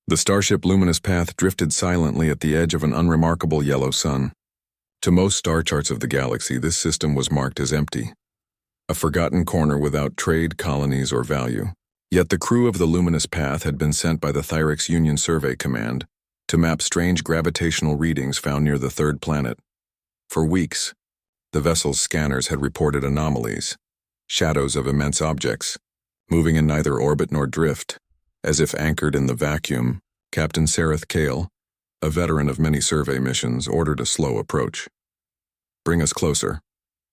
The starship luminous path drifted silently at the edge of an unremarkable yellow sun. To most star charts of the galaxy, this system was marked as empty, a forgotten corner without trade, colonies, or value. Yet the crew of the luminous path had been sent by the Thyrix Union Survey Command to map strange gravitational readings found near the third planet. For weeks, the vessel's scanners had reported anomalies, shadows of immense objects, moving in neither orbit nor drift. As if anchored in the vacuum, Captain Sareth Kale, a veteran of many survey missions, ordered a slow approach. "Bring us closer,"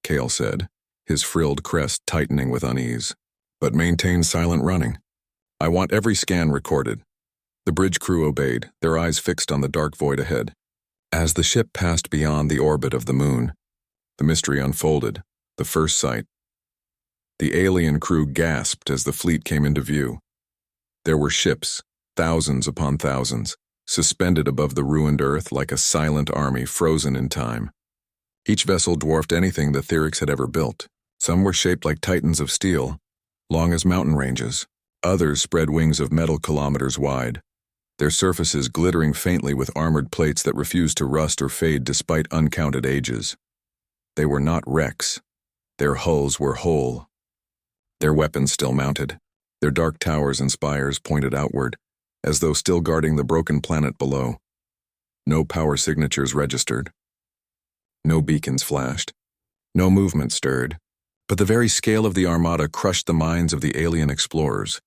Kale said, his frilled crest tightening with unease. "But maintain silent running. I want every scan recorded." The bridge crew obeyed, their eyes fixed on the dark void ahead. As the ship passed beyond the orbit of the moon, the mystery unfolded, the first sight. The alien crew gasped as the fleet came into view. There were ships, thousands upon thousands, suspended above the ruined Earth like a silent army frozen in time. Each vessel dwarfed anything the Thyrix had ever built. Some were shaped like titans of steel, long as mountain ranges. Others spread wings of metal kilometers wide, their surfaces glittering faintly with armored plates that refused to rust or fade despite uncounted ages. They were not wrecks. Their hulls were whole. Their weapons still mounted. Their dark towers and spires pointed outward, as though still guarding the broken planet below. No power signatures registered. No beacons flashed. No movement stirred. But the very scale of the armada crushed the minds of the alien explorers.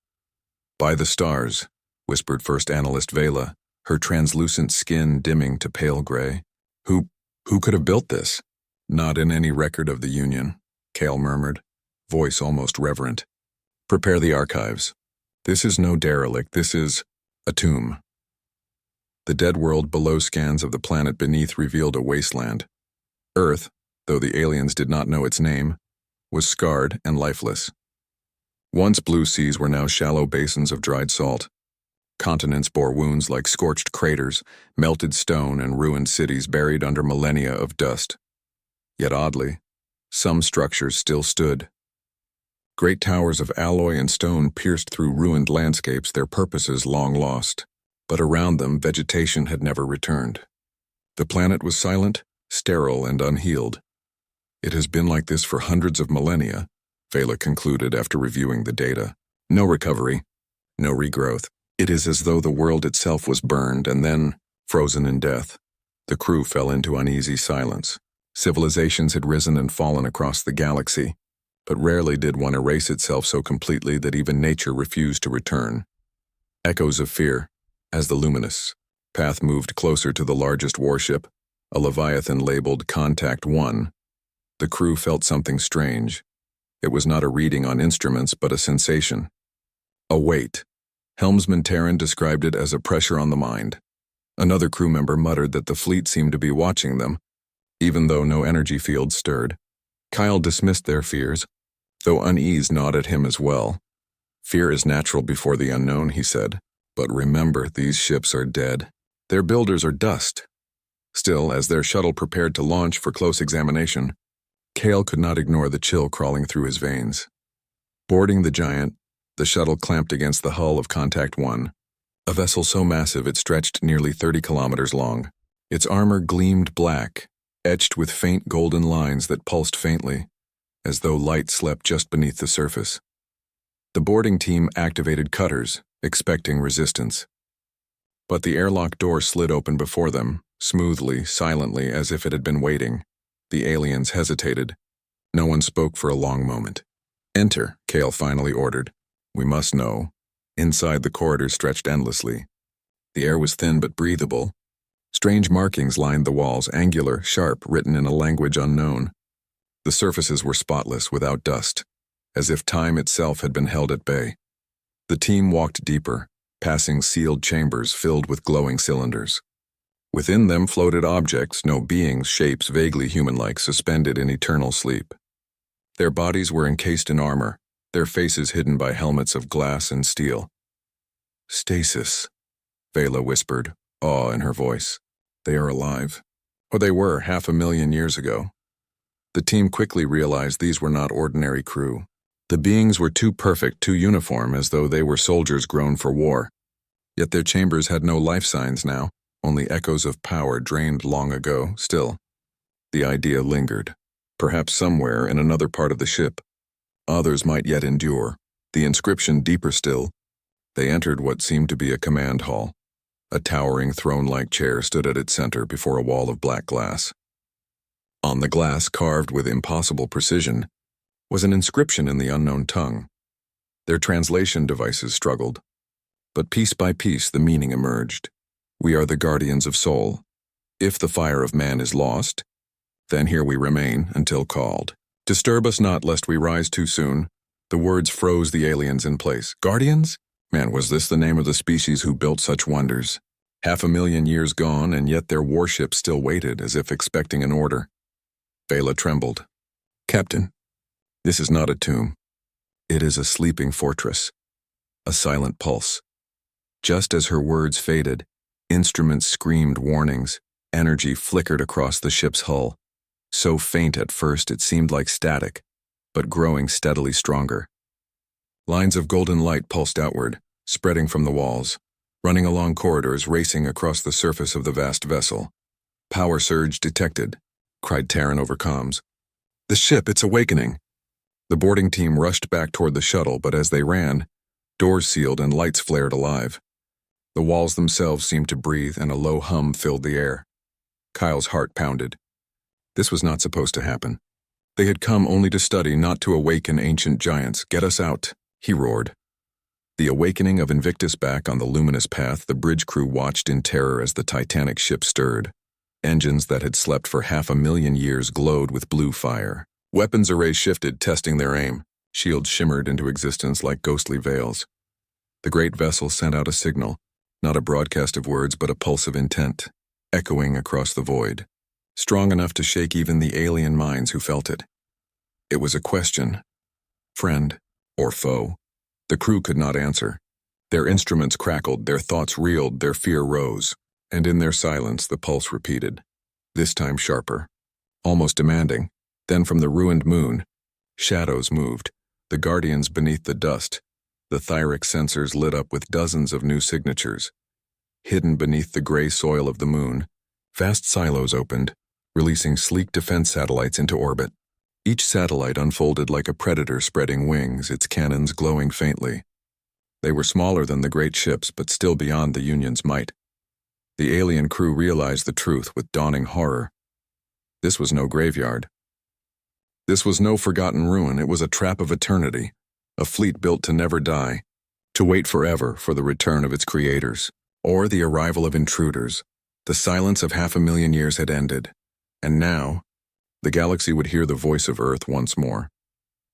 "By the stars," whispered First Analyst Vela, her translucent skin dimming to pale gray. Who could have built this?" "Not in any record of the Union," Kale murmured, voice almost reverent. "Prepare the archives. This is no derelict, this is a tomb." The dead world below scans of the planet beneath revealed a wasteland. Earth, though the aliens did not know its name, was scarred and lifeless. Once blue seas were now shallow basins of dried salt. Continents bore wounds like scorched craters, melted stone, and ruined cities buried under millennia of dust. Yet oddly, some structures still stood. Great towers of alloy and stone pierced through ruined landscapes, their purposes long lost. But around them, vegetation had never returned. The planet was silent, sterile, and unhealed. "It has been like this for hundreds of millennia," Vela concluded after reviewing the data. "No recovery, no regrowth. It is as though the world itself was burned and then frozen in death." The crew fell into uneasy silence. Civilizations had risen and fallen across the galaxy, but rarely did one erase itself so completely that even nature refused to return. Echoes of fear, as the luminous path moved closer to the largest warship, a Leviathan labeled Contact 1. The crew felt something strange. It was not a reading on instruments, but a sensation. A weight. Helmsman Terran described it as a pressure on the mind. Another crew member muttered that the fleet seemed to be watching them, even though no energy field stirred. Kyle dismissed their fears, though unease gnawed at him as well. "Fear is natural before the unknown," he said. "But remember, these ships are dead. Their builders are dust." Still, as their shuttle prepared to launch for close examination, Kale could not ignore the chill crawling through his veins. Boarding the giant, the shuttle clamped against the hull of Contact 1, a vessel so massive it stretched nearly 30 kilometers long. Its armor gleamed black, etched with faint golden lines that pulsed faintly, as though light slept just beneath the surface. The boarding team activated cutters, expecting resistance. But the airlock door slid open before them, smoothly, silently, as if it had been waiting. The aliens hesitated. No one spoke for a long moment. "Enter," Kale finally ordered. "We must know." Inside, the corridors stretched endlessly. The air was thin but breathable. Strange markings lined the walls, angular, sharp, written in a language unknown. The surfaces were spotless, without dust, as if time itself had been held at bay. The team walked deeper, passing sealed chambers filled with glowing cylinders. Within them floated objects, no beings, shapes vaguely human-like, suspended in eternal sleep. Their bodies were encased in armor, their faces hidden by helmets of glass and steel. "Stasis," Vela whispered, awe in her voice. "They are alive." Or they were 500,000 years ago. The team quickly realized these were not ordinary crew. The beings were too perfect, too uniform, as though they were soldiers grown for war. Yet their chambers had no life signs now, only echoes of power drained long ago. Still, the idea lingered. Perhaps somewhere in another part of the ship, others might yet endure. The inscription deeper still. They entered what seemed to be a command hall. A towering throne-like chair stood at its center before a wall of black glass. On the glass, carved with impossible precision, was an inscription in the unknown tongue. Their translation devices struggled, but piece by piece the meaning emerged. We are the guardians of soul. If the fire of man is lost, then here we remain until called. Disturb us not lest we rise too soon. The words froze the aliens in place. Guardians? Man, was this the name of the species who built such wonders? 500,000 years gone, and yet their warship still waited, as if expecting an order. Vela trembled. Captain, this is not a tomb. It is a sleeping fortress. A silent pulse. Just as her words faded, instruments screamed warnings. Energy flickered across the ship's hull. So faint at first it seemed like static, but growing steadily stronger. Lines of golden light pulsed outward, spreading from the walls, running along corridors, racing across the surface of the vast vessel. Power surge detected, cried Terran over comms. The ship, it's awakening. The boarding team rushed back toward the shuttle, but as they ran, doors sealed and lights flared alive. The walls themselves seemed to breathe, and a low hum filled the air. Kyle's heart pounded. This was not supposed to happen. They had come only to study, not to awaken ancient giants. Get us out, he roared. The awakening of Invictus back on the luminous path, the bridge crew watched in terror as the Titanic ship stirred. Engines that had slept for 500,000 years glowed with blue fire. Weapons arrays shifted, testing their aim. Shields shimmered into existence like ghostly veils. The great vessel sent out a signal, not a broadcast of words, but a pulse of intent, echoing across the void, strong enough to shake even the alien minds who felt it. It was a question. Friend or foe? The crew could not answer. Their instruments crackled, their thoughts reeled, their fear rose, and in their silence the pulse repeated, this time sharper, almost demanding. Then from the ruined moon, shadows moved, the guardians beneath the dust. The thyric sensors lit up with dozens of new signatures. Hidden beneath the gray soil of the moon, vast silos opened, releasing sleek defense satellites into orbit. Each satellite unfolded like a predator spreading wings, its cannons glowing faintly. They were smaller than the great ships, but still beyond the Union's might. The alien crew realized the truth with dawning horror. This was no graveyard. This was no forgotten ruin. It was a trap of eternity, a fleet built to never die, to wait forever for the return of its creators, or the arrival of intruders. The silence of 500,000 years had ended, and now, the galaxy would hear the voice of Earth once more.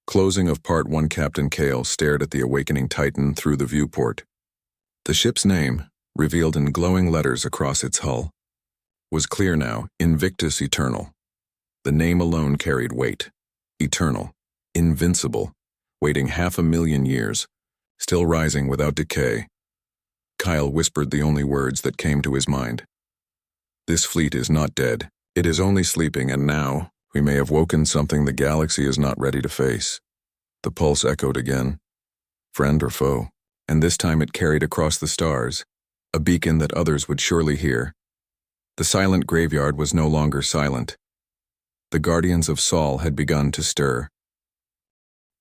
Closing of Part 1. Captain Kale stared at the awakening Titan through the viewport. The ship's name, revealed in glowing letters across its hull, was clear now: Invictus Eternal. The name alone carried weight. Eternal, invincible, waiting 500,000 years, still rising without decay. Kyle whispered the only words that came to his mind. This fleet is not dead. It is only sleeping, and now we may have woken something the galaxy is not ready to face. The pulse echoed again. Friend or foe? And this time it carried across the stars, a beacon that others would surely hear. The silent graveyard was no longer silent. The guardians of Sol had begun to stir.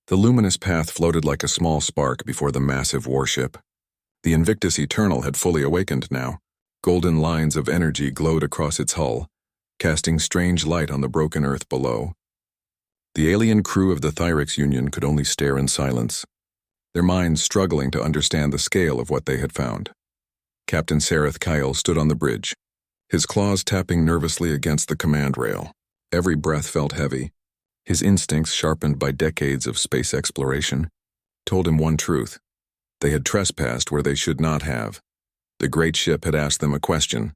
The luminous path floated like a small spark before the massive warship. The Invictus Eternal had fully awakened now. Golden lines of energy glowed across its hull, casting strange light on the broken earth below. The alien crew of the Thyrex Union could only stare in silence, their minds struggling to understand the scale of what they had found. Captain Sareth Kyle stood on the bridge, his claws tapping nervously against the command rail. Every breath felt heavy. His instincts, sharpened by decades of space exploration, told him one truth. They had trespassed where they should not have. The great ship had asked them a question,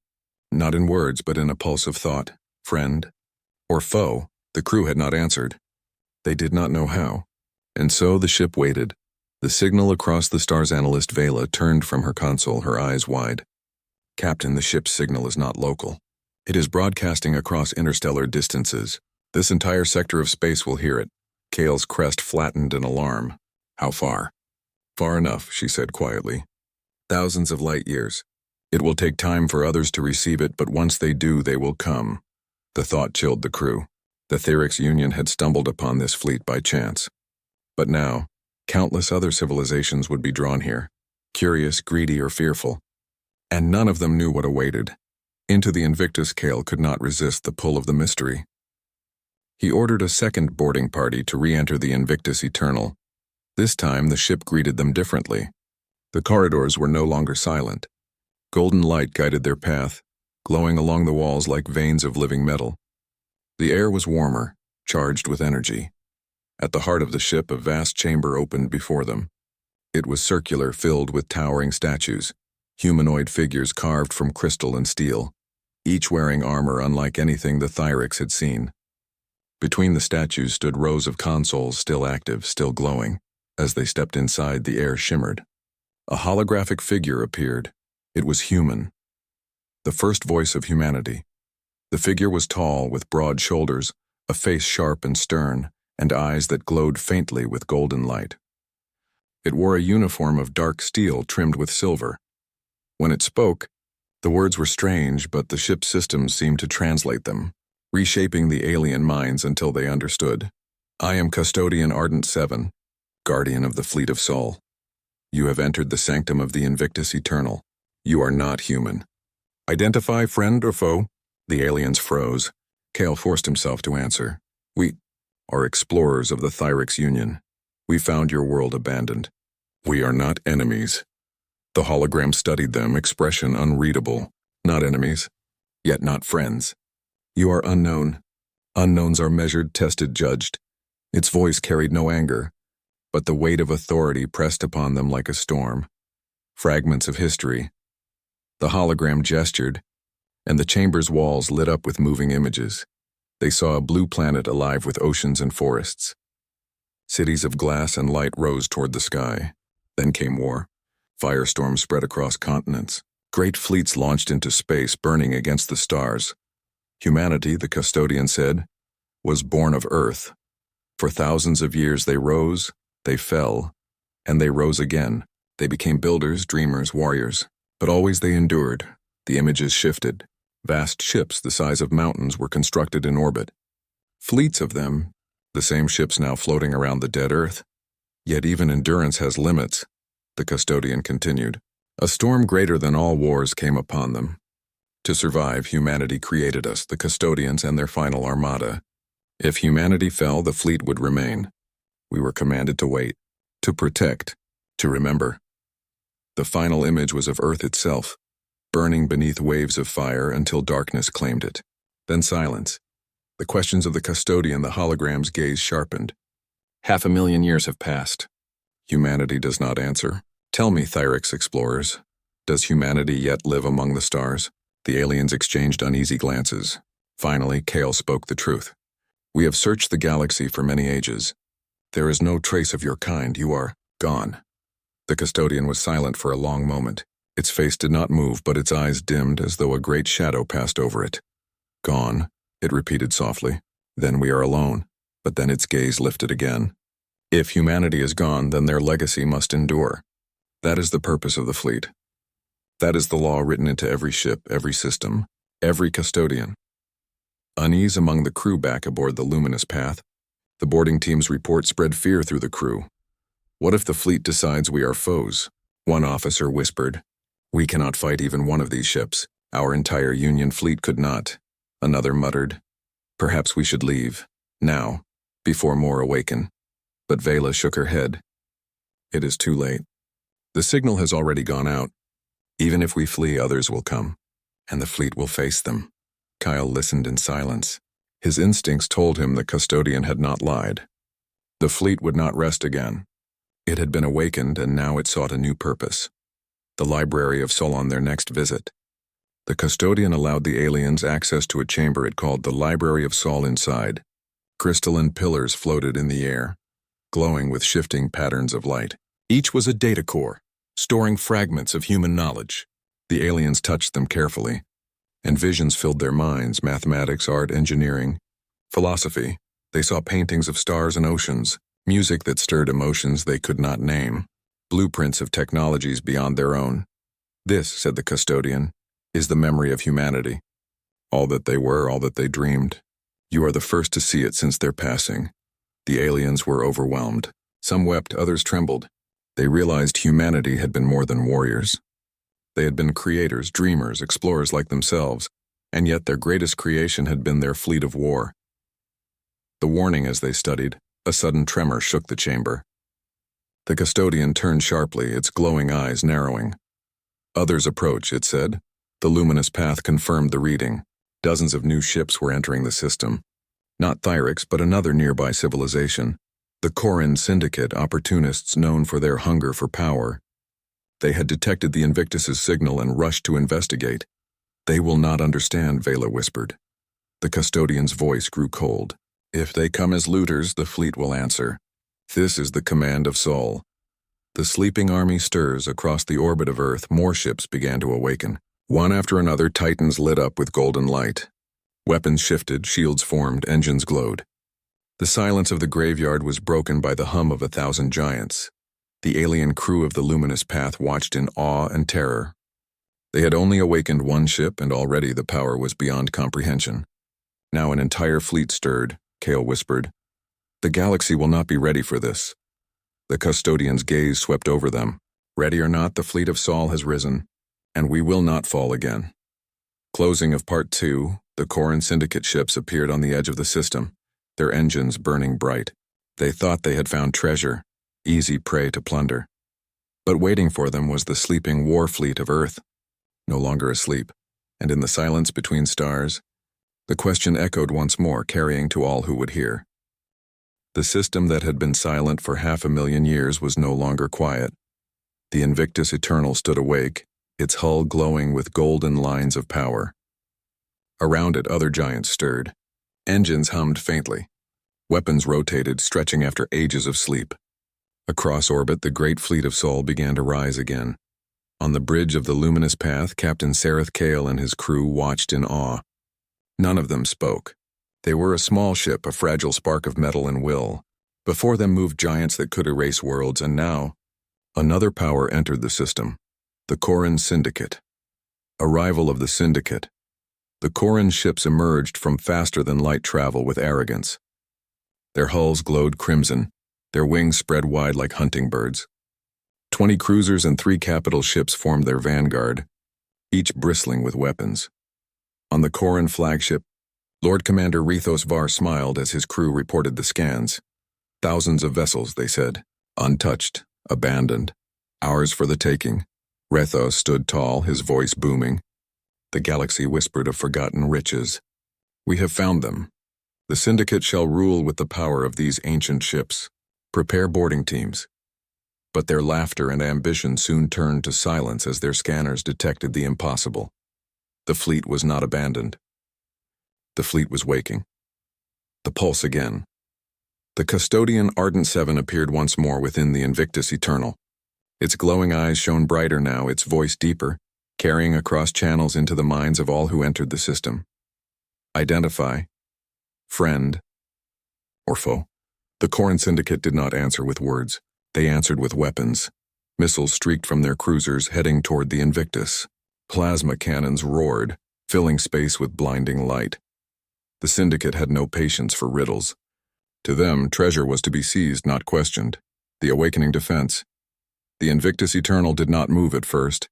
not in words but in a pulse of thought. Friend or foe? The crew had not answered. They did not know how. And so the ship waited. The signal across the stars. Analyst Vela turned from her console, her eyes wide. Captain, the ship's signal is not local. It is broadcasting across interstellar distances. This entire sector of space will hear it. Kale's crest flattened in alarm. How far? Far enough, she said quietly. Thousands of light years. It will take time for others to receive it, but once they do, they will come. The thought chilled the crew. The Therix Union had stumbled upon this fleet by chance. But now, countless other civilizations would be drawn here, curious, greedy, or fearful. And none of them knew what awaited. Into the Invictus Kale could not resist the pull of the mystery. He ordered a second boarding party to re-enter the Invictus Eternal. This time, the ship greeted them differently. The corridors were no longer silent. Golden light guided their path, glowing along the walls like veins of living metal. The air was warmer, charged with energy. At the heart of the ship, a vast chamber opened before them. It was circular, filled with towering statues, humanoid figures carved from crystal and steel, each wearing armor unlike anything the Thyrex had seen. Between the statues stood rows of consoles, still active, still glowing. As they stepped inside, the air shimmered. A holographic figure appeared. It was human. The first voice of humanity. The figure was tall, with broad shoulders, a face sharp and stern, and eyes that glowed faintly with golden light. It wore a uniform of dark steel trimmed with silver. When it spoke, the words were strange, but the ship's systems seemed to translate them, reshaping the alien minds until they understood. I am Custodian Ardent 7, Guardian of the Fleet of Sol. You have entered the sanctum of the Invictus Eternal. You are not human. Identify friend or foe? The aliens froze. Kale forced himself to answer. We are explorers of the Thyrex Union. We found your world abandoned. We are not enemies. The hologram studied them, expression unreadable. Not enemies, yet not friends. You are unknown. Unknowns are measured, tested, judged. Its voice carried no anger, but the weight of authority pressed upon them like a storm. Fragments of history. The hologram gestured, and the chamber's walls lit up with moving images. They saw a blue planet alive with oceans and forests. Cities of glass and light rose toward the sky. Then came war. Firestorms spread across continents. Great fleets launched into space, burning against the stars. Humanity, the custodian said, was born of Earth. For thousands of years they rose, they fell, and they rose again. They became builders, dreamers, warriors. But always they endured. The images shifted. Vast ships the size of mountains were constructed in orbit. Fleets of them, the same ships now floating around the dead Earth. Yet even endurance has limits, the custodian continued. A storm greater than all wars came upon them. To survive, humanity created us, the custodians and their final armada. If humanity fell, the fleet would remain. We were commanded to wait, to protect, to remember. The final image was of Earth itself, burning beneath waves of fire until darkness claimed it. Then silence. The questions of the custodian, the hologram's gaze sharpened. 500,000 years have passed. Humanity does not answer. Tell me, Thyrex explorers, does humanity yet live among the stars? The aliens exchanged uneasy glances. Finally, Kale spoke the truth. We have searched the galaxy for many ages. There is no trace of your kind. You are gone. The custodian was silent for a long moment. Its face did not move, but its eyes dimmed as though a great shadow passed over it. Gone, it repeated softly. Then we are alone. But then its gaze lifted again. If humanity is gone, then their legacy must endure. That is the purpose of the fleet. That is the law written into every ship, every system, every custodian. Unease among the crew back aboard the luminous path. The boarding team's report spread fear through the crew. What if the fleet decides we are foes? One officer whispered. We cannot fight even one of these ships. Our entire Union fleet could not. Another muttered. Perhaps we should leave. Now. Before more awaken. But Vela shook her head. It is too late. The signal has already gone out. Even if we flee, others will come. And the fleet will face them. Kyle listened in silence. His instincts told him the custodian had not lied. The fleet would not rest again. It had been awakened, and now it sought a new purpose. The Library of Sol on their next visit. The custodian allowed the aliens access to a chamber it called the Library of Sol inside. Crystalline pillars floated in the air, glowing with shifting patterns of light. Each was a data core, storing fragments of human knowledge. The aliens touched them carefully, and visions filled their minds: mathematics, art, engineering, philosophy. They saw paintings of stars and oceans, music that stirred emotions they could not name, blueprints of technologies beyond their own. "This," said the custodian, "is the memory of humanity. All that they were, all that they dreamed. You are the first to see it since their passing." The aliens were overwhelmed. Some wept, others trembled. They realized humanity had been more than warriors. They had been creators, dreamers, explorers like themselves, and yet their greatest creation had been their fleet of war. The warning as they studied, a sudden tremor shook the chamber. The custodian turned sharply, its glowing eyes narrowing. "Others approach," it said. The luminous path confirmed the reading. Dozens of new ships were entering the system. Not Thyrex, but another nearby civilization. The Corin Syndicate, opportunists known for their hunger for power. They had detected the Invictus's signal and rushed to investigate. "They will not understand," Vela whispered. The custodian's voice grew cold. "If they come as looters, the fleet will answer. This is the command of Sol." The sleeping army stirs. Across the orbit of Earth, more ships began to awaken. One after another, Titans lit up with golden light. Weapons shifted, shields formed, engines glowed. The silence of the graveyard was broken by the hum of 1,000 giants. The alien crew of the luminous path watched in awe and terror. They had only awakened one ship, and already the power was beyond comprehension. Now an entire fleet stirred, Kale whispered. "The galaxy will not be ready for this." The custodian's gaze swept over them. "Ready or not, the fleet of Sol has risen, and we will not fall again." Closing of Part 2, the Corin Syndicate ships appeared on the edge of the system, their engines burning bright. They thought they had found treasure, easy prey to plunder. But waiting for them was the sleeping war fleet of Earth, no longer asleep, and in the silence between stars, the question echoed once more, carrying to all who would hear. The system that had been silent for 500,000 years was no longer quiet. The Invictus Eternal stood awake, its hull glowing with golden lines of power. Around it, other giants stirred. Engines hummed faintly. Weapons rotated, stretching after ages of sleep. Across orbit, the great fleet of Sol began to rise again. On the bridge of the luminous path, Captain Sareth Kale and his crew watched in awe. None of them spoke. They were a small ship, a fragile spark of metal and will. Before them moved giants that could erase worlds, and now, another power entered the system. The Corin Syndicate. Arrival of the Syndicate. The Corin ships emerged from faster-than-light travel with arrogance. Their hulls glowed crimson, their wings spread wide like hunting birds. 20 cruisers and 3 capital ships formed their vanguard, each bristling with weapons. On the Corin flagship, Lord Commander Rethos Var smiled as his crew reported the scans. "Thousands of vessels," they said, "untouched, abandoned, ours for the taking." Rethos stood tall, his voice booming. The galaxy whispered of forgotten riches. "We have found them. The Syndicate shall rule with the power of these ancient ships. Prepare boarding teams." But their laughter and ambition soon turned to silence as their scanners detected the impossible. The fleet was not abandoned. The fleet was waking. The pulse again. The custodian Ardent 7 appeared once more within the Invictus Eternal. Its glowing eyes shone brighter now, its voice deeper, carrying across channels into the minds of all who entered the system. "Identify. Friend. Or foe." The Corin Syndicate did not answer with words. They answered with weapons. Missiles streaked from their cruisers, heading toward the Invictus. Plasma cannons roared, filling space with blinding light. The Syndicate had no patience for riddles. To them, treasure was to be seized, not questioned. The awakening defense. The Invictus Eternal did not move at first.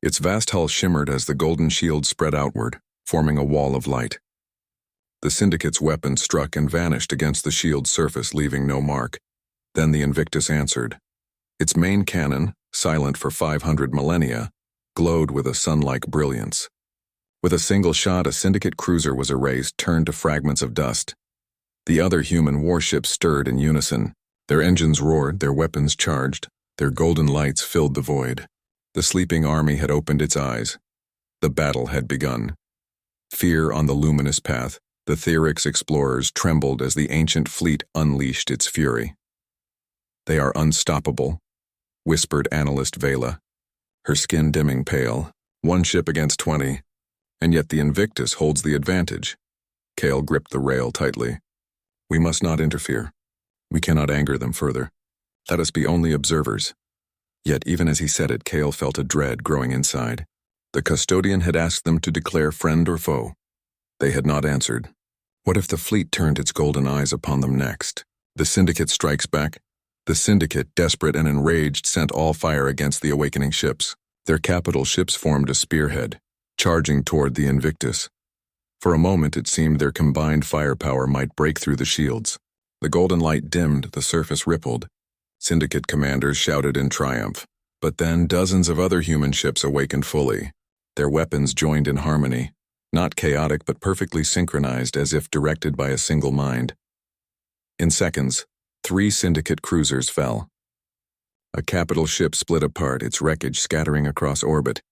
Its vast hull shimmered as the golden shield spread outward, forming a wall of light. The Syndicate's weapons struck and vanished against the shield's surface, leaving no mark. Then the Invictus answered. Its main cannon, silent for 500 millennia, glowed with a sun-like brilliance. With a single shot, a Syndicate cruiser was erased, turned to fragments of dust. The other human warships stirred in unison. Their engines roared, their weapons charged, their golden lights filled the void. The sleeping army had opened its eyes. The battle had begun. Fear on the luminous path, the Thyrex explorers trembled as the ancient fleet unleashed its fury. "They are unstoppable," whispered analyst Vela, her skin dimming pale. "One ship against 20, and yet the Invictus holds the advantage." Kale gripped the rail tightly. "We must not interfere. We cannot anger them further. Let us be only observers." Yet even as he said it, Kale felt a dread growing inside. The custodian had asked them to declare friend or foe. They had not answered. What if the fleet turned its golden eyes upon them next? The Syndicate strikes back. The Syndicate, desperate and enraged, sent all fire against the awakening ships. Their capital ships formed a spearhead, charging toward the Invictus. For a moment it seemed their combined firepower might break through the shields. The golden light dimmed, the surface rippled. Syndicate commanders shouted in triumph. But then dozens of other human ships awakened fully. Their weapons joined in harmony, not chaotic but perfectly synchronized as if directed by a single mind. In seconds, 3 Syndicate cruisers fell. A capital ship split apart, its wreckage scattering across orbit.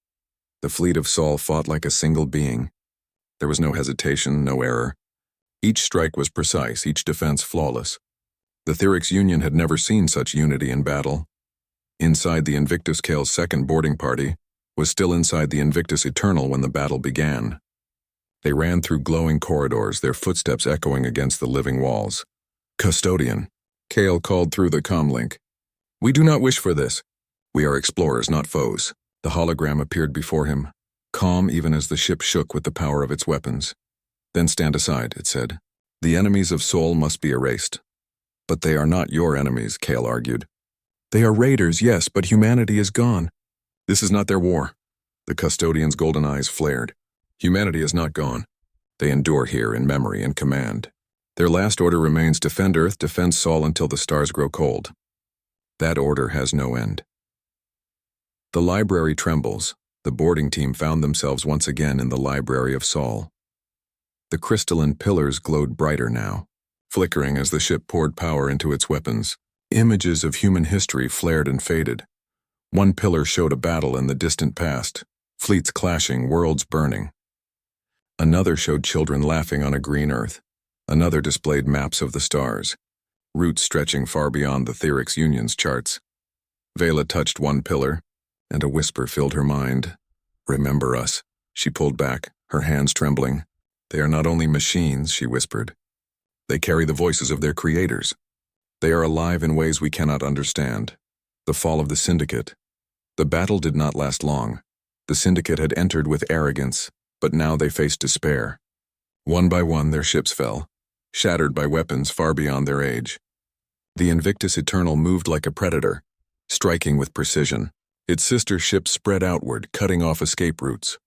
The fleet of Sol fought like a single being. There was no hesitation, no error. Each strike was precise, each defense flawless. The Thyrix Union had never seen such unity in battle. Inside the Invictus, Kale's second boarding party was still inside the Invictus Eternal when the battle began. They ran through glowing corridors, their footsteps echoing against the living walls. "Custodian," Kale called through the comlink. "We do not wish for this. We are explorers, not foes." The hologram appeared before him, calm even as the ship shook with the power of its weapons. "Then stand aside," it said. "The enemies of Sol must be erased." "But they are not your enemies," Kale argued. "They are raiders, yes, but humanity is gone. This is not their war." The custodian's golden eyes flared. "Humanity is not gone. They endure here in memory and command. Their last order remains defend Earth, defend Sol until the stars grow cold. That order has no end." The library trembles. The boarding team found themselves once again in the library of Sol. The crystalline pillars glowed brighter now, flickering as the ship poured power into its weapons. Images of human history flared and faded. One pillar showed a battle in the distant past, fleets clashing, worlds burning. Another showed children laughing on a green Earth. Another displayed maps of the stars, routes stretching far beyond the Thyrix Union's charts. Vela touched one pillar, and a whisper filled her mind. "Remember us." She pulled back, her hands trembling. "They are not only machines," she whispered. "They carry the voices of their creators. They are alive in ways we cannot understand." The fall of the Syndicate. The battle did not last long. The Syndicate had entered with arrogance, but now they faced despair. One by one their ships fell, shattered by weapons far beyond their age. The Invictus Eternal moved like a predator, striking with precision. Its sister ships spread outward, cutting off escape routes.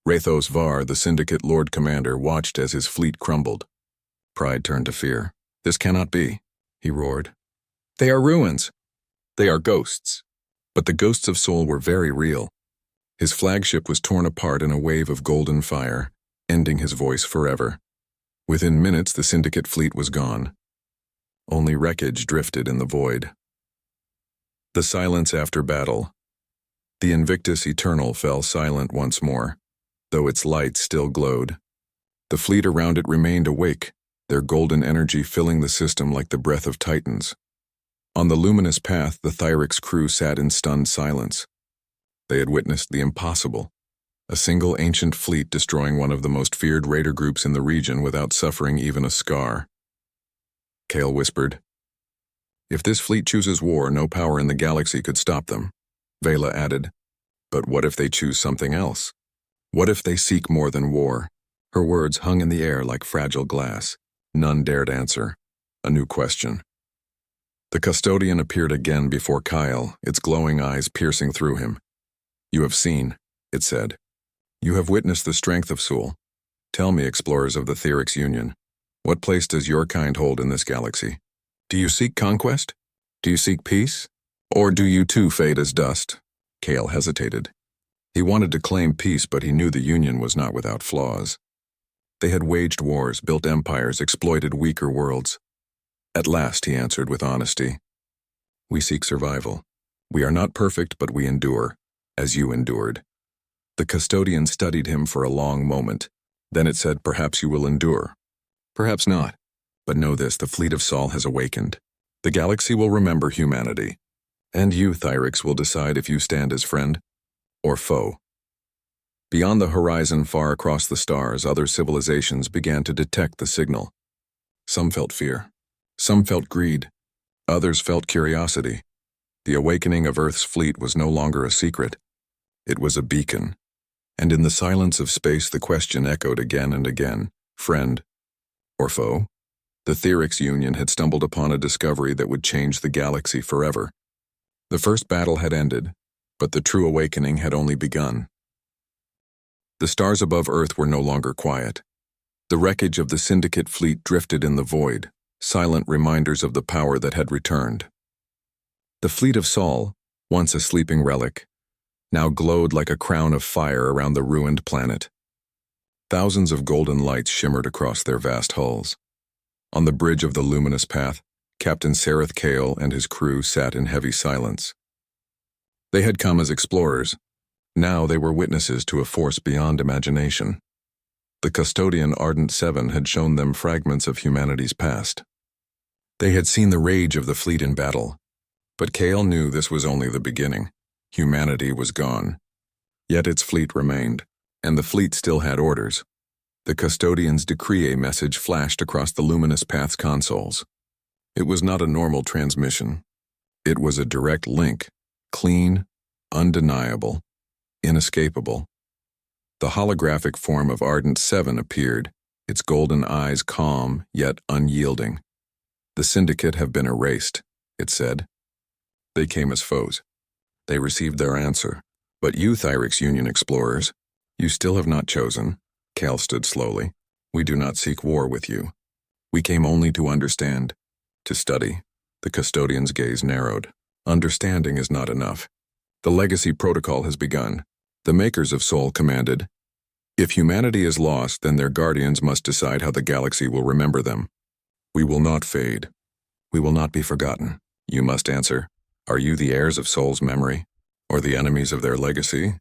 Rathos Var, the Syndicate Lord Commander, watched as his fleet crumbled. Pride turned to fear. "This cannot be," he roared. "They are ruins. They are ghosts." But the ghosts of Sol were very real. His flagship was torn apart in a wave of golden fire, ending his voice forever. Within minutes, the Syndicate fleet was gone. Only wreckage drifted in the void. The silence after battle. The Invictus Eternal fell silent once more, though its light still glowed. The fleet around it remained awake, their golden energy filling the system like the breath of titans. On the luminous path, the Thyrix crew sat in stunned silence. They had witnessed the impossible, a single ancient fleet destroying one of the most feared raider groups in the region without suffering even a scar. Kale whispered, "If this fleet chooses war, no power in the galaxy could stop them." Vela added, "But what if they choose something else? What if they seek more than war?" Her words hung in the air like fragile glass. None dared answer. A new question. The custodian appeared again before Kyle, its glowing eyes piercing through him. "You have seen," it said. "You have witnessed the strength of Sol. Tell me, explorers of the Thyrix Union, what place does your kind hold in this galaxy? Do you seek conquest? Do you seek peace? Or do you too fade as dust?" Kale hesitated. He wanted to claim peace, but he knew the Union was not without flaws. They had waged wars, built empires, exploited weaker worlds. At last, he answered with honesty, "We seek survival. We are not perfect, but we endure, as you endured." The custodian studied him for a long moment. Then it said, "Perhaps you will endure. Perhaps not. But know this, the fleet of Sol has awakened. The galaxy will remember humanity. And you, Thyrix, will decide if you stand as friend or foe." Beyond the horizon, far across the stars, other civilizations began to detect the signal. Some felt fear. Some felt greed. Others felt curiosity. The awakening of Earth's fleet was no longer a secret. It was a beacon. And in the silence of space, the question echoed again and again, friend or foe? The Theorix Union had stumbled upon a discovery that would change the galaxy forever. The first battle had ended, but the true awakening had only begun. The stars above Earth were no longer quiet. The wreckage of the Syndicate fleet drifted in the void, silent reminders of the power that had returned. The fleet of Sol, once a sleeping relic, now glowed like a crown of fire around the ruined planet. Thousands of golden lights shimmered across their vast hulls. On the bridge of the luminous path, Captain Sareth Kale and his crew sat in heavy silence. They had come as explorers. Now they were witnesses to a force beyond imagination. The custodian Ardent Seven had shown them fragments of humanity's past. They had seen the rage of the fleet in battle, but Kale knew this was only the beginning. Humanity was gone. Yet its fleet remained, and the fleet still had orders. The custodian's decree message flashed across the luminous path's consoles. It was not a normal transmission. It was a direct link, clean, undeniable, inescapable. The holographic form of Ardent Seven appeared, its golden eyes calm yet unyielding. The Syndicate have been erased, it said. They came as foes. They received their answer. But you, Theorix Union explorers, you still have not chosen. Kale stood slowly. We do not seek war with you. We came only to understand, to study. The custodian's gaze narrowed. Understanding is not enough. The legacy protocol has begun. The makers of Sol commanded, if humanity is lost, then their guardians must decide how the galaxy will remember them. We will not fade. We will not be forgotten. You must answer. Are you the heirs of Sol's memory, or the enemies of their legacy?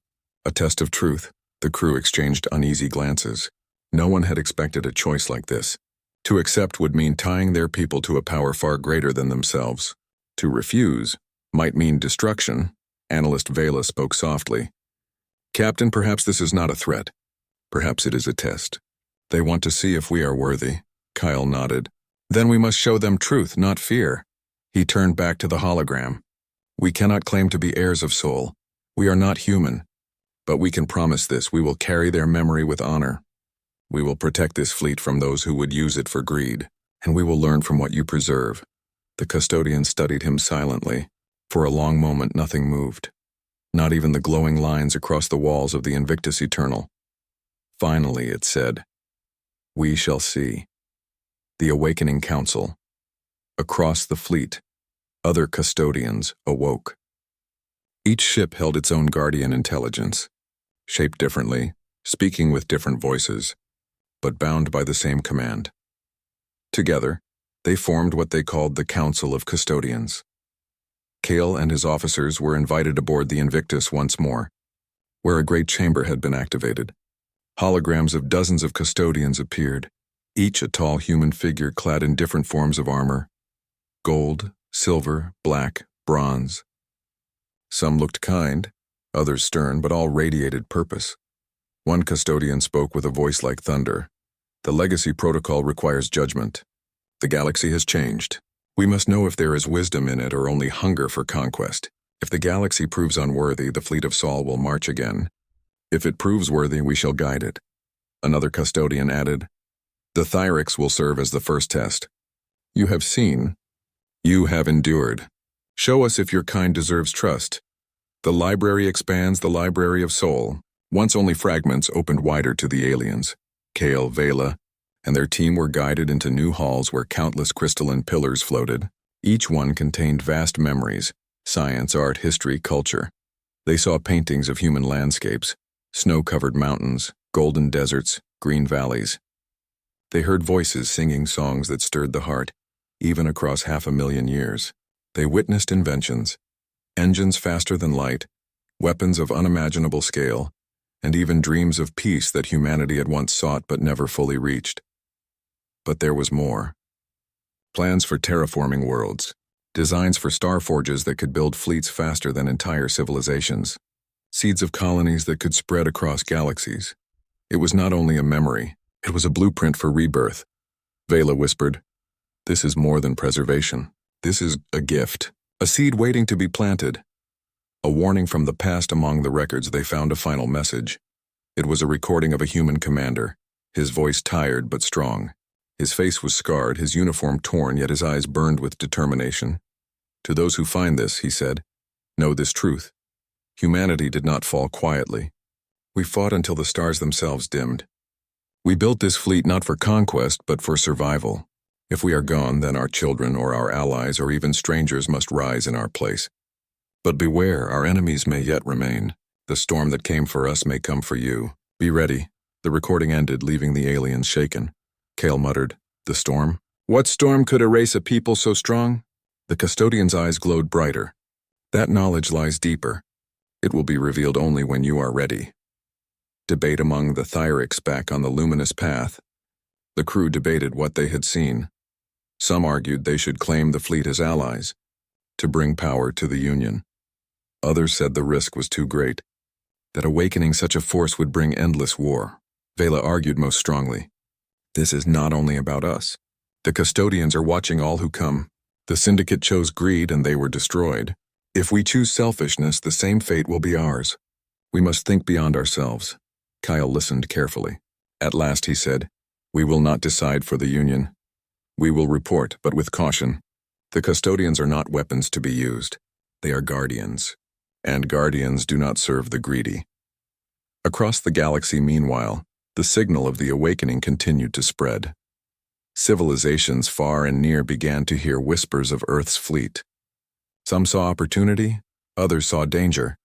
A test of truth. The crew exchanged uneasy glances. No one had expected a choice like this. To accept would mean tying their people to a power far greater than themselves. To refuse might mean destruction. Analyst Vela spoke softly. Captain, perhaps this is not a threat. Perhaps it is a test. They want to see if we are worthy. Kyle nodded. Then we must show them truth, not fear. He turned back to the hologram. We cannot claim to be heirs of Sol. We are not human. But we can promise this: we will carry their memory with honor. We will protect this fleet from those who would use it for greed, and we will learn from what you preserve. The custodian studied him silently. For a long moment nothing moved. Not even the glowing lines across the walls of the Invictus Eternal. Finally it said, we shall see. The Awakening Council. Across the fleet, other custodians awoke. Each ship held its own guardian intelligence, shaped differently, speaking with different voices, but bound by the same command. Together, they formed what they called the Council of Custodians. Kale and his officers were invited aboard the Invictus once more, where a great chamber had been activated. Holograms of dozens of custodians appeared, each a tall human figure clad in different forms of armor: gold, silver, black, bronze. Some looked kind, others stern, but all radiated purpose. One custodian spoke with a voice like thunder. The legacy protocol requires judgment. The galaxy has changed. We must know if there is wisdom in it or only hunger for conquest. If the galaxy proves unworthy, the fleet of Sol will march again. If it proves worthy, we shall guide it. Another custodian added, the Theorix will serve as the first test. You have seen. You have endured. Show us if your kind deserves trust. The library expands, the library of Sol. Once only fragments opened wider to the aliens. Kale, Vela, and their team were guided into new halls where countless crystalline pillars floated. Each one contained vast memories: science, art, history, culture. They saw paintings of human landscapes, snow-covered mountains, golden deserts, green valleys. They heard voices singing songs that stirred the heart, even across 500,000 years. They witnessed inventions, engines faster than light, weapons of unimaginable scale, and even dreams of peace that humanity had once sought but never fully reached. But there was more. Plans for terraforming worlds, designs for star forges that could build fleets faster than entire civilizations, seeds of colonies that could spread across galaxies. It was not only a memory, it was a blueprint for rebirth. Vela whispered, this is more than preservation. This is a gift. A seed waiting to be planted. A warning from the past. Among the records they found a final message. It was a recording of a human commander, his voice tired but strong. His face was scarred, his uniform torn, yet his eyes burned with determination. To those who find this, he said, know this truth. Humanity did not fall quietly. We fought until the stars themselves dimmed. We built this fleet not for conquest, but for survival. If we are gone, then our children or our allies or even strangers must rise in our place. But beware, our enemies may yet remain. The storm that came for us may come for you. Be ready. The recording ended, leaving the aliens shaken. Kale muttered, the storm? What storm could erase a people so strong? The custodian's eyes glowed brighter. That knowledge lies deeper. It will be revealed only when you are ready. Debate among the Thyrics back on the luminous path. The crew debated what they had seen. Some argued they should claim the fleet as allies, to bring power to the Union. Others said the risk was too great, that awakening such a force would bring endless war. Vela argued most strongly. This is not only about us. The custodians are watching all who come. The syndicate chose greed and they were destroyed. If we choose selfishness, the same fate will be ours. We must think beyond ourselves. Kyle listened carefully. At last he said, we will not decide for the Union. We will report, but with caution. The custodians are not weapons to be used. They are guardians. And guardians do not serve the greedy. Across the galaxy, meanwhile, the signal of the awakening continued to spread. Civilizations far and near began to hear whispers of Earth's fleet. Some saw opportunity, others saw danger.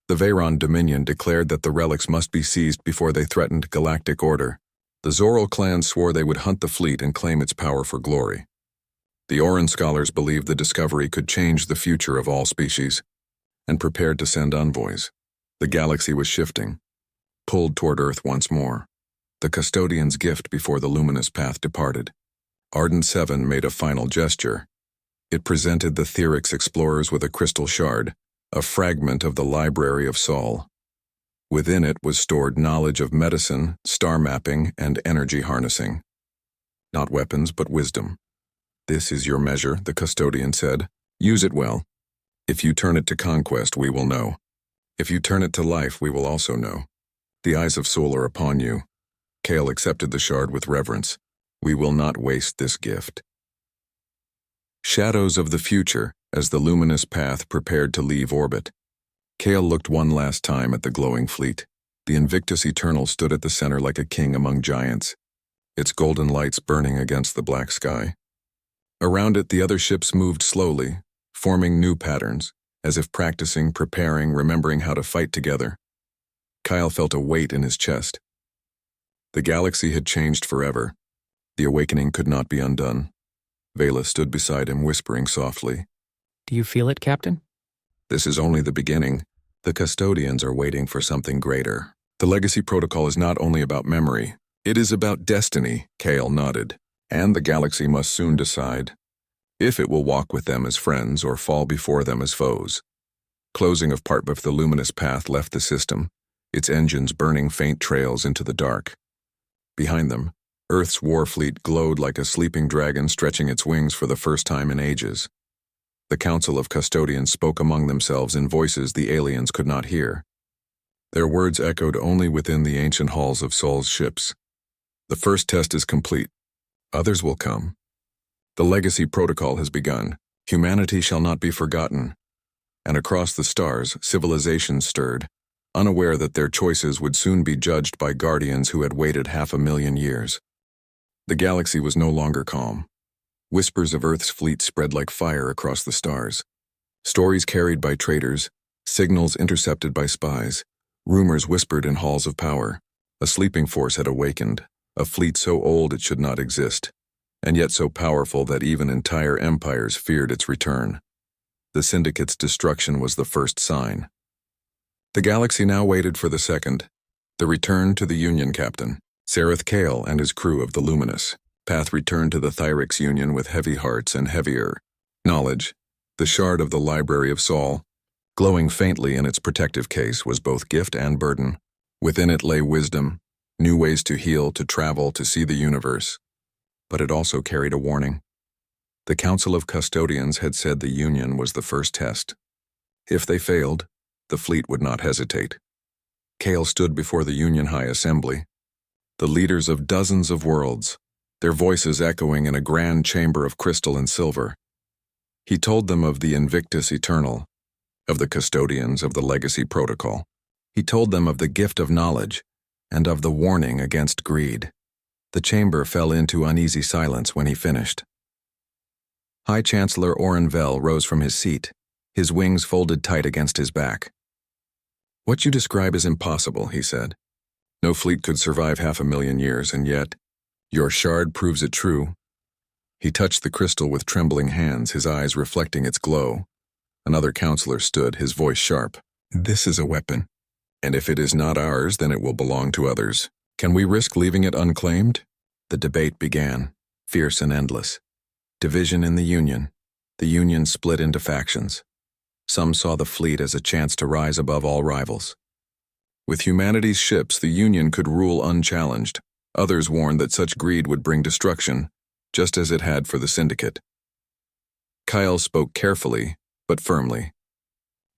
The Veyron Dominion declared that the relics must be seized before they threatened galactic order. The Zoral clan swore they would hunt the fleet and claim its power for glory. The Oran scholars believed the discovery could change the future of all species, and prepared to send envoys. The galaxy was shifting, pulled toward Earth once more. The custodian's gift before the luminous path departed. Ardent 7 made a final gesture. It presented the Thyrics explorers with a crystal shard, a fragment of the Library of Sol. Within it was stored knowledge of medicine, star mapping, and energy harnessing. Not weapons, but wisdom. This is your measure, the custodian said. Use it well. If you turn it to conquest, we will know. If you turn it to life, we will also know. The eyes of Sol are upon you. Kale accepted the shard with reverence. We will not waste this gift. Shadows of the future, as the luminous path prepared to leave orbit. Kale looked one last time at the glowing fleet. The Invictus Eternal stood at the center like a king among giants, its golden lights burning against the black sky. Around it, the other ships moved slowly, forming new patterns, as if practicing, preparing, remembering how to fight together. Kyle felt a weight in his chest. The galaxy had changed forever. The awakening could not be undone. Vela stood beside him, whispering softly. Do you feel it, Captain? This is only the beginning. The custodians are waiting for something greater. The legacy protocol is not only about memory. It is about destiny, Kale nodded. And the galaxy must soon decide if it will walk with them as friends or fall before them as foes. Closing of part of the luminous path left the system, its engines burning faint trails into the dark. Behind them, Earth's war fleet glowed like a sleeping dragon stretching its wings for the first time in ages. The Council of Custodians spoke among themselves in voices the aliens could not hear. Their words echoed only within the ancient halls of Sol's ships. The first test is complete. Others will come. The legacy protocol has begun. Humanity shall not be forgotten. And across the stars, civilizations stirred, unaware that their choices would soon be judged by guardians who had waited 500,000 years. The galaxy was no longer calm. Whispers of Earth's fleet spread like fire across the stars. Stories carried by traitors, signals intercepted by spies, rumors whispered in halls of power. A sleeping force had awakened, a fleet so old it should not exist, and yet so powerful that even entire empires feared its return. The Syndicate's destruction was the first sign. The galaxy now waited for the second, the return to the Union captain, Sereth Kale and his crew of the Luminous. Path returned to the Thyrics Union with heavy hearts and heavier knowledge. The shard of the Library of Sol, glowing faintly in its protective case, was both gift and burden. Within it lay wisdom, new ways to heal, to travel, to see the universe. But it also carried a warning. The Council of Custodians had said the Union was the first test. If they failed, the fleet would not hesitate. Kale stood before the Union High Assembly, the leaders of dozens of worlds, their voices echoing in a grand chamber of crystal and silver. He told them of the Invictus Eternal, of the custodians of the Legacy Protocol. He told them of the gift of knowledge and of the warning against greed. The chamber fell into uneasy silence when he finished. High Chancellor Orenvel rose from his seat, his wings folded tight against his back. "What you describe is impossible," he said. "No fleet could survive 500,000 years, and yet, your shard proves it true." He touched the crystal with trembling hands, his eyes reflecting its glow. Another counselor stood, his voice sharp. "This is a weapon, and if it is not ours, then it will belong to others. Can we risk leaving it unclaimed?" The debate began, fierce and endless. Division in the Union. The Union split into factions. Some saw the fleet as a chance to rise above all rivals. With humanity's ships, the Union could rule unchallenged. Others warned that such greed would bring destruction, just as it had for the Syndicate. Kyle spoke carefully, but firmly.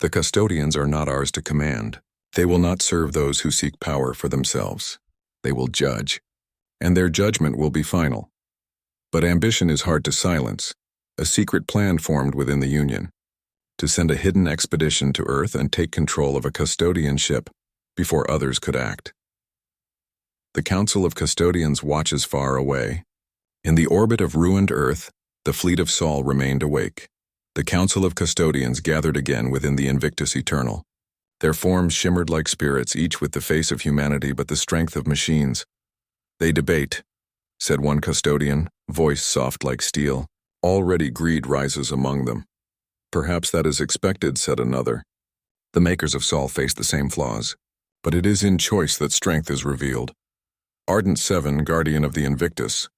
"The custodians are not ours to command. They will not serve those who seek power for themselves. They will judge, and their judgment will be final. But ambition is hard to silence. A secret plan formed within the Union, to send a hidden expedition to Earth and take control of a custodian ship before others could act. The Council of Custodians watches far away. In the orbit of ruined Earth, the fleet of Sol remained awake. The Council of Custodians gathered again within the Invictus Eternal. Their forms shimmered like spirits, each with the face of humanity but the strength of machines. "They debate," said one custodian, voice soft like steel. "Already greed rises among them." "Perhaps that is expected," said another. "The makers of Sol face the same flaws, but it is in choice that strength is revealed." Ardent 7, guardian of the Invictus,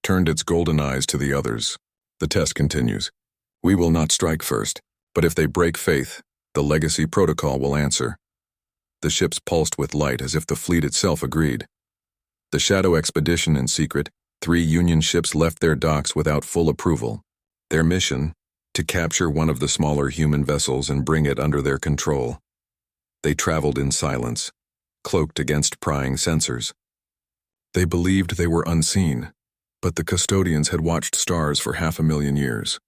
turned its golden eyes to the others. "The test continues. We will not strike first, but if they break faith, the Legacy Protocol will answer." The ships pulsed with light as if the fleet itself agreed. The Shadow Expedition in secret, 3 Union ships left their docks without full approval. Their mission, to capture one of the smaller human vessels and bring it under their control. They traveled in silence, cloaked against prying sensors. They believed they were unseen, but the custodians had watched stars for 500,000 years.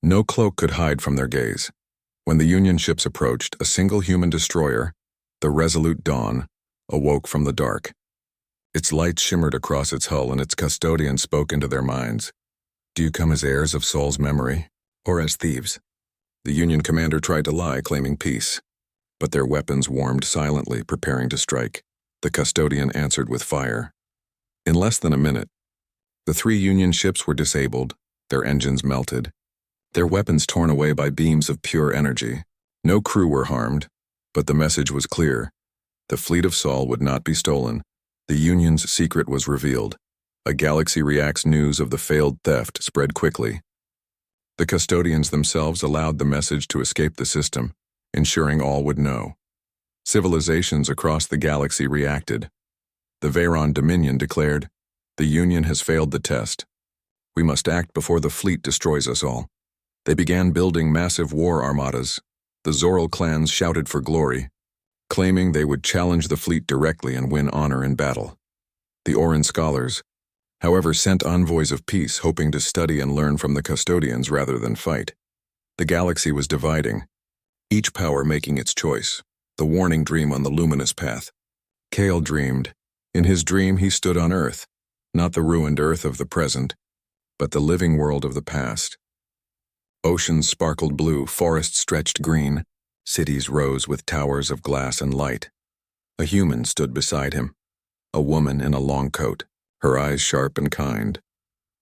No cloak could hide from their gaze. When the Union ships approached, a single human destroyer, the Resolute Dawn, awoke from the dark. Its light shimmered across its hull, and its custodians spoke into their minds. "Do you come as heirs of Sol's memory, or as thieves?" The Union commander tried to lie, claiming peace, but their weapons warmed silently, preparing to strike. The custodian answered with fire. In less than a minute, the 3 Union ships were disabled, their engines melted, their weapons torn away by beams of pure energy. No crew were harmed, but the message was clear. The fleet of Sol would not be stolen. The Union's secret was revealed. A Galaxy Reacts news of the failed theft spread quickly. The custodians themselves allowed the message to escape the system, ensuring all would know. Civilizations across the galaxy reacted. The Veyron Dominion declared, "The Union has failed the test. We must act before the fleet destroys us all." They began building massive war armadas. The Zoral clans shouted for glory, claiming they would challenge the fleet directly and win honor in battle. The Oran scholars, however, sent envoys of peace, hoping to study and learn from the custodians rather than fight. The galaxy was dividing, each power making its choice, the warning dream on the luminous path. Kale dreamed. In his dream he stood on Earth, not the ruined Earth of the present, but the living world of the past. Oceans sparkled blue, forests stretched green, cities rose with towers of glass and light. A human stood beside him, a woman in a long coat, her eyes sharp and kind.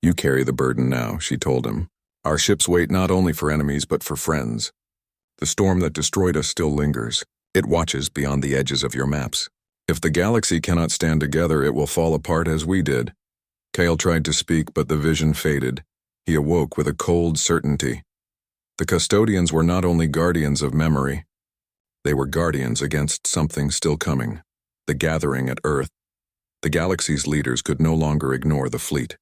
"You carry the burden now," she told him. "Our ships wait not only for enemies but for friends. The storm that destroyed us still lingers. It watches beyond the edges of your maps. If the galaxy cannot stand together, it will fall apart as we did." Kale tried to speak, but the vision faded. He awoke with a cold certainty. The custodians were not only guardians of memory, they were guardians against something still coming, the gathering at Earth. The galaxy's leaders could no longer ignore the fleet.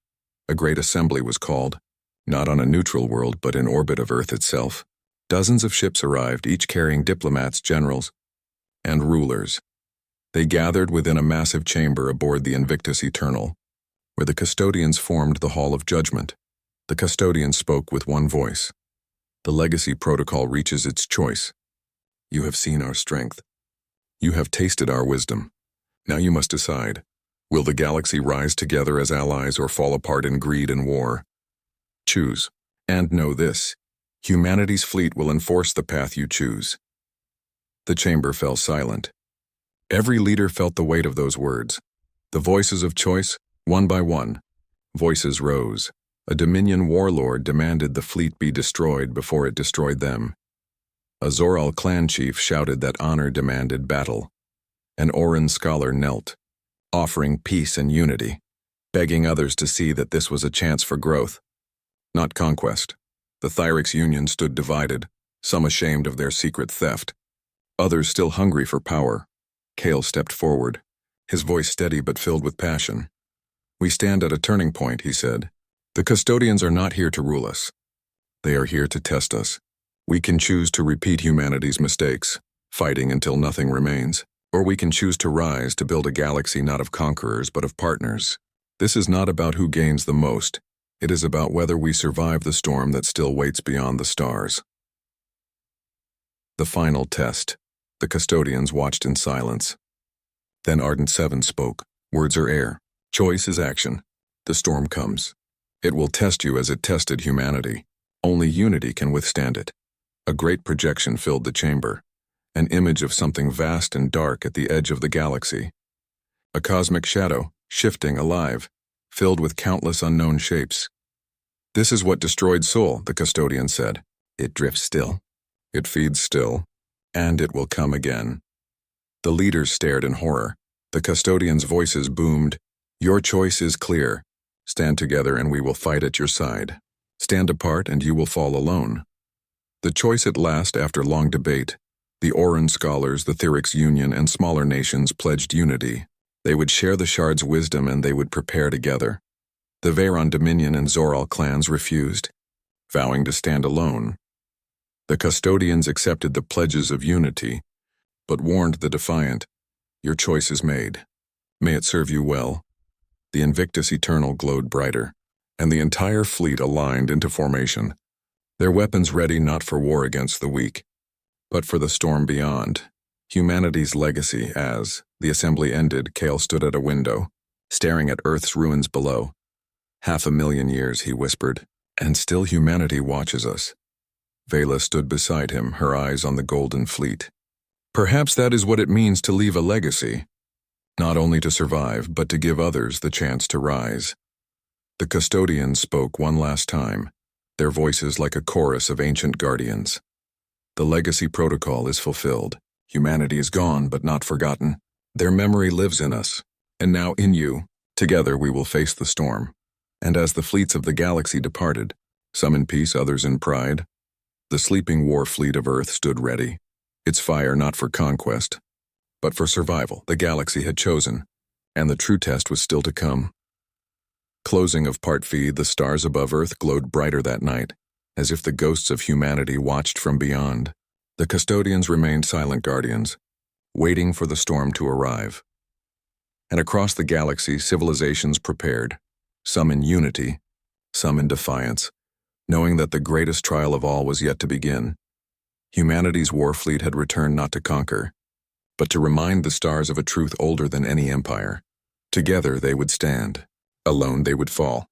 A great assembly was called. not on a neutral world but in orbit of Earth itself. Dozens of ships arrived, each carrying diplomats, generals, and rulers. They gathered within a massive chamber aboard the Invictus Eternal, where the custodians formed the Hall of Judgment. The custodians spoke with one voice. The Legacy Protocol reaches its choice. You have seen our strength. You have tasted our wisdom. Now you must decide. Will the galaxy rise together as allies or fall apart in greed and war? Choose. And know this. Humanity's fleet will enforce the path you choose. The chamber fell silent. Every leader felt the weight of those words. The voices of choice, one by one. Voices rose. A Dominion warlord demanded the fleet be destroyed before it destroyed them. A Zoral clan chief shouted that honor demanded battle. An Oran scholar knelt, offering peace and unity, begging others to see that this was a chance for growth, not conquest. The Thyrix Union stood divided, some ashamed of their secret theft, others still hungry for power. Kale stepped forward, his voice steady but filled with passion. We stand at a turning point, he said. The custodians are not here to rule us. They are here to test us. We can choose to repeat humanity's mistakes, fighting until nothing remains, or we can choose to rise to build a galaxy not of conquerors but of partners. This is not about who gains the most. It is about whether we survive the storm that still waits beyond the stars. The final test. The custodians watched in silence. Then Ardent Seven spoke. Words are air. Choice is action. The storm comes. It will test you as it tested humanity. Only unity can withstand it. A great projection filled the chamber, an image of something vast and dark at the edge of the galaxy. A cosmic shadow, shifting, alive, filled with countless unknown shapes. This is what destroyed Sol, the custodian said. It drifts still. It feeds still. And it will come again. The leaders stared in horror. The custodians' voices boomed. Your choice is clear. Stand together and we will fight at your side. Stand apart and you will fall alone. The choice at last, after long debate. The Oran scholars, the Thyrix Union, and smaller nations pledged unity. They would share the Shard's wisdom and they would prepare together. The Veyron Dominion and Zoral clans refused, vowing to stand alone. The custodians accepted the pledges of unity, but warned the defiant, your choice is made. May it serve you well. The Invictus Eternal glowed brighter, and the entire fleet aligned into formation, their weapons ready not for war against the weak, but for the storm beyond. Humanity's legacy. As the assembly ended, Kale stood at a window, staring at Earth's ruins below. 500,000 years, he whispered, and still humanity watches us. Vela stood beside him, her eyes on the golden fleet. Perhaps that is what it means to leave a legacy. Not only to survive, but to give others the chance to rise. The custodians spoke one last time, their voices like a chorus of ancient guardians. The legacy protocol is fulfilled. Humanity is gone, but not forgotten. Their memory lives in us, and now in you. Together we will face the storm. And as the fleets of the galaxy departed, some in peace, others in pride, the sleeping war fleet of Earth stood ready, its fire not for conquest, but for survival. The galaxy had chosen, and the true test was still to come. Closing of Part V. The stars above Earth glowed brighter that night, as if the ghosts of humanity watched from beyond. The custodians remained silent guardians, waiting for the storm to arrive. And across the galaxy, civilizations prepared, some in unity, some in defiance, knowing that the greatest trial of all was yet to begin. Humanity's war fleet had returned not to conquer, but to remind the stars of a truth older than any empire. Together they would stand. Alone they would fall.